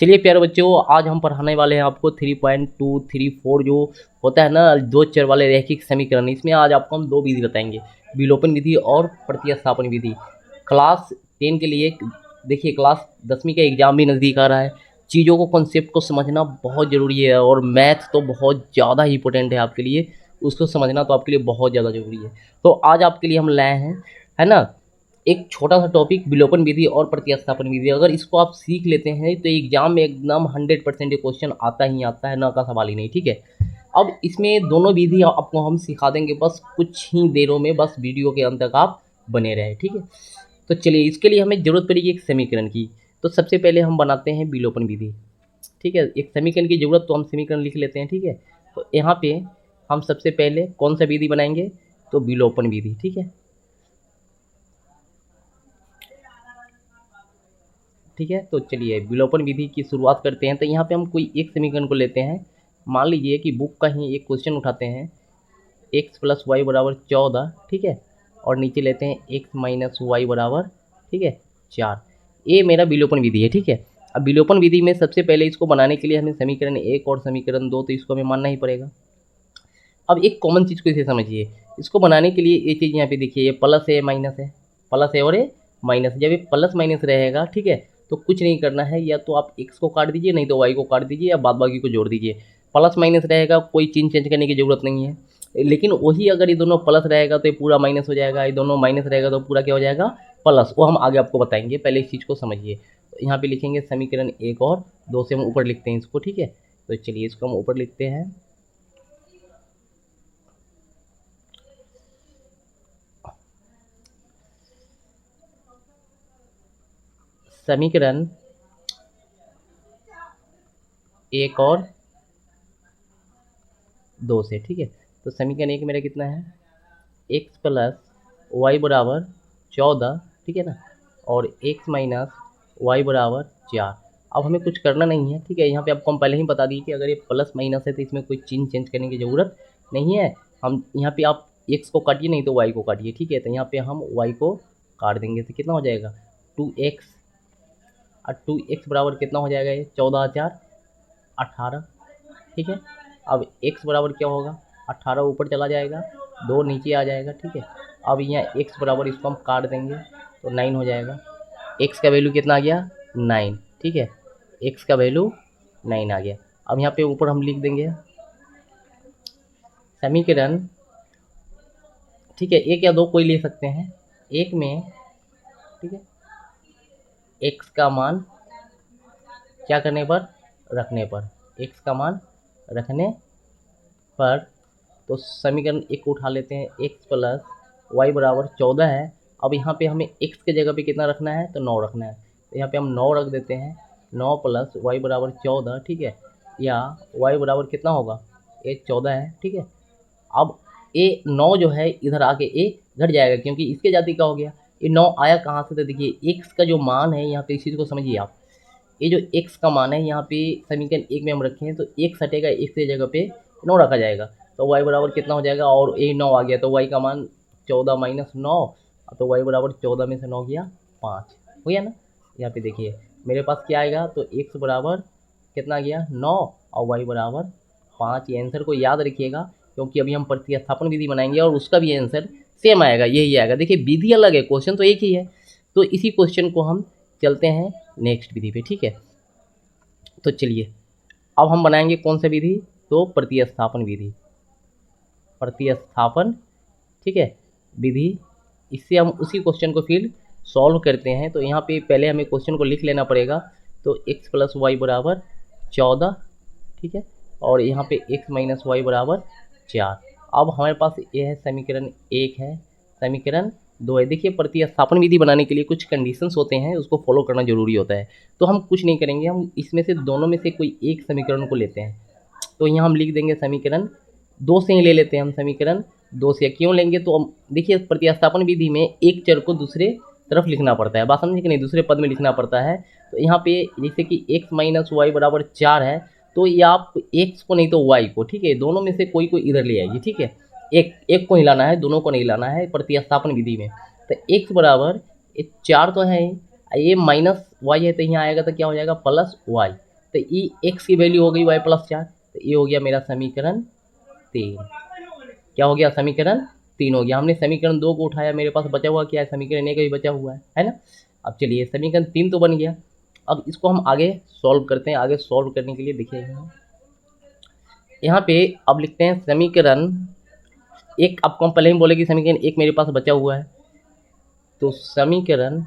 चलिए प्यारे बच्चों, आज हम पढ़ाने वाले हैं आपको 3.234 जो होता है ना, दो चर वाले रैखिक समीकरण। इसमें आज आपको हम दो विधि बताएंगे, विलोपन विधि और प्रतिस्थापन विधि। क्लास 10 के लिए देखिए, क्लास 10वीं का एग्जाम भी नज़दीक आ रहा है। चीज़ों को, कॉन्सेप्ट को समझना बहुत ज़रूरी है, और मैथ तो बहुत ज़्यादा ही इंपॉर्टेंट है आपके लिए। उसको समझना तो आपके लिए बहुत ज़्यादा ज़रूरी है। तो आज आपके लिए हम लाए हैं, है ना, एक छोटा सा टॉपिक, विलोपन विधि और प्रतिस्थापन विधि। अगर इसको आप सीख लेते हैं तो एग्जाम में एकदम 100% क्वेश्चन आता ही आता है, ना का सवाल ही नहीं। ठीक है, अब इसमें दोनों विधि आपको हम सिखा देंगे, बस कुछ ही देरों में, बस वीडियो के अंत तक आप बने रहे। ठीक है, तो चलिए, इसके लिए हमें जरूरत पड़ेगी एक समीकरण की। तो सबसे पहले हम बनाते हैं विलोपन विधि। ठीक है, एक समीकरण की जरूरत, तो हम समीकरण लिख लेते हैं। ठीक है, तो यहाँ पे हम सबसे पहले कौन सा विधि बनाएंगे, तो विलोपन विधि। ठीक है, ठीक है, तो चलिए विलोपन विधि की शुरुआत करते हैं। तो यहाँ पे हम कोई एक समीकरण को लेते हैं। मान लीजिए कि बुक का ही एक क्वेश्चन उठाते हैं, x + y = 14। ठीक है, और नीचे लेते हैं x - y = ठीक है 4। ये मेरा विलोपन विधि है। ठीक है, अब विलोपन विधि में सबसे पहले इसको बनाने के लिए हमें समीकरण 1 और समीकरण 2, तो इसको हमें मानना ही पड़ेगा। अब एक कॉमन चीज़ को इसे समझिए, इसको बनाने के लिए ये चीज़ यहाँ पे देखिए, ये प्लस है माइनस है, प्लस है और ये माइनस। जब ये प्लस माइनस रहेगा, ठीक है, तो कुछ नहीं करना है, या तो आप x को काट दीजिए, नहीं तो y को काट दीजिए, या बाद बाकी को जोड़ दीजिए। प्लस माइनस रहेगा, कोई चिन्ह चेंज करने की जरूरत नहीं है। लेकिन वही अगर ये दोनों प्लस रहेगा तो ये पूरा माइनस हो जाएगा, ये दोनों माइनस रहेगा तो पूरा क्या हो जाएगा, प्लस। वो हम आगे आपको बताएंगे, पहले इस चीज़ को समझिए। तो यहाँ पे लिखेंगे समीकरण 1 और 2 से हम ऊपर लिखते हैं इसको। ठीक है, तो चलिए इसको हम ऊपर लिखते हैं। समीकरण 1 और 2 से। ठीक है, तो समीकरण 1 मेरा कितना है, x + y = 14। ठीक है ना, और x - y = 4। अब हमें कुछ करना नहीं है। ठीक है, यहाँ पे आपको हम पहले ही बता दिए कि अगर ये प्लस माइनस है तो इसमें कोई चिन्ह चेंज करने की ज़रूरत नहीं है। हम यहाँ पे आप x को काटिए, नहीं तो y को काटिए। ठीक है, तो यहाँ पे हम y को काट देंगे, तो कितना हो जाएगा 2x। और 2x बराबर कितना हो जाएगा, ये 14 × 4 = 18। ठीक है, अब x बराबर क्या होगा, 18 ऊपर चला जाएगा, 2 नीचे आ जाएगा। ठीक है, अब यहाँ x बराबर, इसको हम काट देंगे तो 9 हो जाएगा। x का वैल्यू कितना आ गया, 9। ठीक है, x का वैल्यू 9 आ गया। अब यहाँ पे ऊपर हम लिख देंगे समीकरण, ठीक है, एक या दो कोई ले सकते हैं, एक में, ठीक है, x का मान क्या करने पर, रखने पर, x का मान रखने पर, तो समीकरण 1 को उठा लेते हैं, x + y = 14 है। अब यहाँ पे हमें x के जगह पे कितना रखना है, तो 9 रखना है। तो यहाँ पे हम 9 रख देते हैं, 9 + y = 14। ठीक है, या y बराबर कितना होगा, ये 14 है। ठीक है, अब ये 9 जो है इधर आके ये घट जाएगा, क्योंकि इसके जाति का हो गया। ये 9 आया कहाँ से, तो देखिए x का जो मान है, यहाँ पे इस चीज़ को समझिए आप। ये जो x का मान है यहाँ पे समीकरण 1 में हम रखे हैं, तो x हटेगा, x की जगह पे 9 रखा जाएगा, तो y बराबर कितना हो जाएगा, और ये 9 आ गया, तो y का मान 14 - 9, तो y बराबर 14 में से 9 गया 5, हो गया ना। यहाँ पे देखिए मेरे पास क्या आएगा, तो x बराबर कितना गया 9 और y बराबर 5। ये आंसर को याद रखिएगा, क्योंकि अभी हम प्रतिस्थापन विधि बनाएंगे और उसका भी आंसर सेम आएगा, यही आएगा। देखिए विधि अलग है, क्वेश्चन तो एक ही है। तो इसी क्वेश्चन को हम चलते हैं नेक्स्ट विधि पे। ठीक है, तो चलिए अब हम बनाएंगे कौन सा विधि, तो प्रतिस्थापन विधि, प्रतिस्थापन, ठीक है, विधि। इससे हम उसी क्वेश्चन को फिर सॉल्व करते हैं। तो यहाँ पे पहले हमें क्वेश्चन को लिख लेना पड़ेगा। तो x + y = 14। ठीक है, और यहाँ पे x - y = 4। अब हमारे पास ये है समीकरण 1 है, समीकरण 2 है। देखिए प्रतिस्थापन विधि बनाने के लिए कुछ कंडीशंस होते हैं, उसको फॉलो करना जरूरी होता है। तो हम कुछ नहीं करेंगे, हम इसमें से दोनों में से कोई एक समीकरण को लेते हैं। तो यहाँ हम लिख देंगे समीकरण 2 से ही ले लेते हैं हम, समीकरण 2 से। क्यों लेंगे, तो हम देखिए प्रतिस्थापन विधि में एक चर को दूसरे तरफ लिखना पड़ता है, बात समझे कि नहीं, दूसरे पद में लिखना पड़ता है। तो यहाँ पे जैसे कि x - y = 4 है, तो ये आप x को नहीं तो y को, ठीक है, दोनों में से कोई को इधर ले आइए। ठीक है, एक को हिलाना है, दोनों को नहीं लाना है प्रतिस्थापन विधि में। तो x बराबर 4 तो है, ये -y है, तो यहाँ आएगा तो क्या हो जाएगा +y। तो ई एक्स की वैल्यू हो गई y प्लस 4, तो ये हो गया मेरा समीकरण 3। क्या हो गया? समीकरण 3 हो गया। हमने समीकरण 2 को उठाया, मेरे पास बचा हुआ क्या है? समीकरण 1 भी बचा हुआ है ना। अब चलिए समीकरण 3 तो बन गया, अब इसको हम आगे सॉल्व करते हैं। आगे सॉल्व करने के लिए देखिए यहाँ पे अब लिखते हैं समीकरण 1। आपको हम पहले ही बोले कि समीकरण 1 मेरे पास बचा हुआ है, तो समीकरण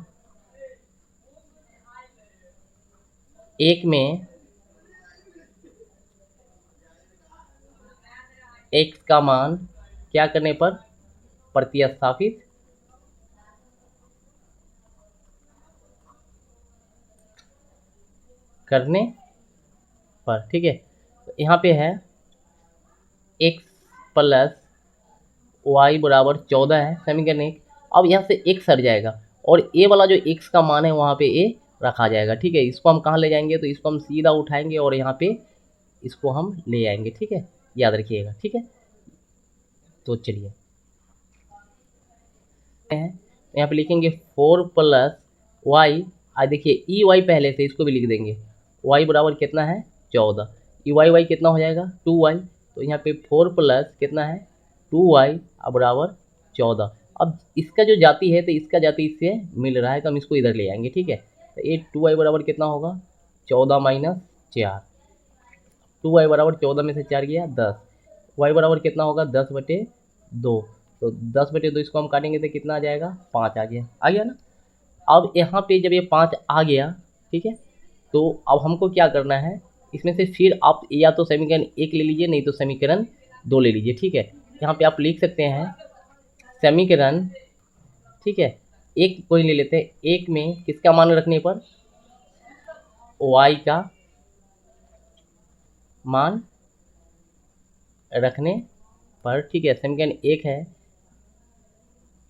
1 में x का मान क्या करने पर? प्रतिस्थापित करने पर, ठीक है। तो यहाँ पे है x प्लस वाई बराबर 14 है समीकरण 1। अब यहाँ से x हट जाएगा और a वाला जो x का मान है वहाँ पे a रखा जाएगा, ठीक है। इसको हम कहाँ ले जाएंगे? तो इसको हम सीधा उठाएंगे और यहाँ पे इसको हम ले आएंगे, ठीक है, याद रखिएगा, ठीक है। तो चलिए यहाँ पे लिखेंगे 4 प्लस वाई, आज देखिए ई वाई पहले से, इसको भी लिख देंगे। वाई बराबर कितना है? 14। ई वाई कितना हो जाएगा? 2y। तो यहाँ पे 4 प्लस कितना है? 2y बराबर 14। अब इसका जो जाति है तो इसका जाति इससे मिल रहा है, तो हम इसको इधर ले आएंगे, ठीक है। तो ये 2y बराबर कितना होगा? 14 माइनस 4। 2y बराबर 14 में से 4 गया 10। y बराबर कितना होगा? 10/2। तो 10/2 इसको हम काटेंगे तो कितना आ जाएगा? 5 आ गया ना। अब यहाँ पे जब ये 5 आ गया, ठीक है, तो अब हमको क्या करना है? इसमें से फिर आप या तो समीकरण 1 ले लीजिए, नहीं तो समीकरण 2 ले लीजिए, ठीक है। यहाँ पे आप लिख सकते हैं समीकरण, ठीक है, 1 कोई ले लेते हैं। 1 में किसका मान रखने पर? y का मान रखने पर, ठीक है। समीकरण 1 है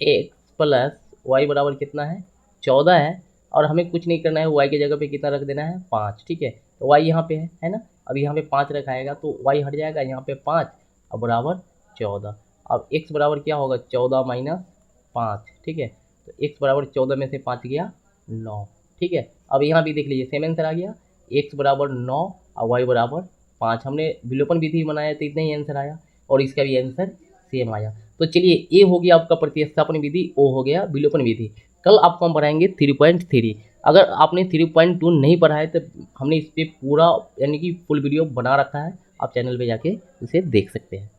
x प्लस वाई बराबर कितना है? 14 है, और हमें कुछ नहीं करना है, y की जगह पे कितना रख देना है? 5, ठीक है। तो y यहाँ पे है ना। अब यहाँ पे 5 रखाएगा तो y हट जाएगा, यहाँ पे 5 और बराबर 14। अब x बराबर क्या होगा? 14 माइनस 5, ठीक है। तो x बराबर 14 में से 5 गया 9, ठीक है। अब यहाँ भी देख लीजिए सेम आंसर आ गया, x बराबर 9 और y बराबर 5। हमने विलोपन विधि बनाया तो इतना ही आंसर आया, और इसका भी आंसर सेम आया। तो चलिए ए हो गया आपका प्रतिस्थापन विधि, ओ हो गया विलोपन विधि। कल आपको हम पढ़ाएंगे 3.3। अगर आपने 3.2 नहीं पढ़ा है तो हमने इस पर पूरा यानी कि फुल वीडियो बना रखा है, आप चैनल पे जाके उसे देख सकते हैं।